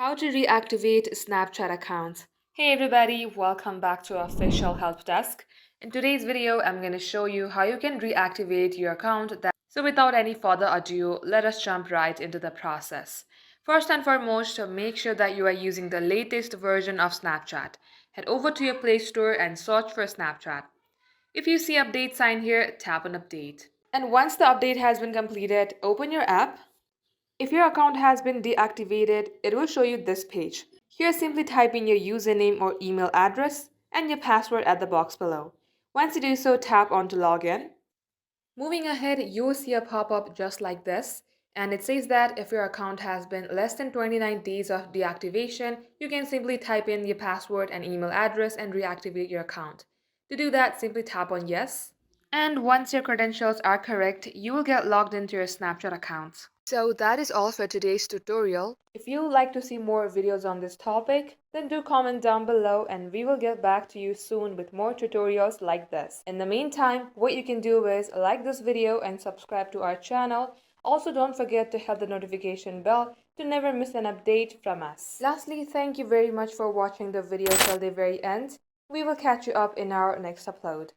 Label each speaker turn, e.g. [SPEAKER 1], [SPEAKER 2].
[SPEAKER 1] How to reactivate Snapchat accounts. Hey everybody, welcome back to our official help desk. In today's video, I'm going to show you how you can reactivate your account. So without any further ado, let us jump right into the process. First and foremost, make sure that you are using the latest version of Snapchat. Head over to your Play Store and search for Snapchat. If you see update sign here, tap on update. And once the update has been completed, open your app. If your account has been deactivated, it will show you this page. Here, simply type in your username or email address and your password at the box below. Once you do so, tap on to login. Moving ahead, you will see a pop-up just like this, and it says that if your account has been less than 29 days of deactivation, you can simply type in your password and email address and reactivate your account. To do that, simply tap on yes. And once your credentials are correct, you will get logged into your Snapchat account. So that is all for today's tutorial. If you would like to see more videos on this topic, then do comment down below and we will get back to you soon with more tutorials like this. In the meantime, what you can do is like this video and subscribe to our channel. Also, don't forget to hit the notification bell to never miss an update from us. Lastly, thank you very much for watching the video till the very end. We will catch you up in our next upload.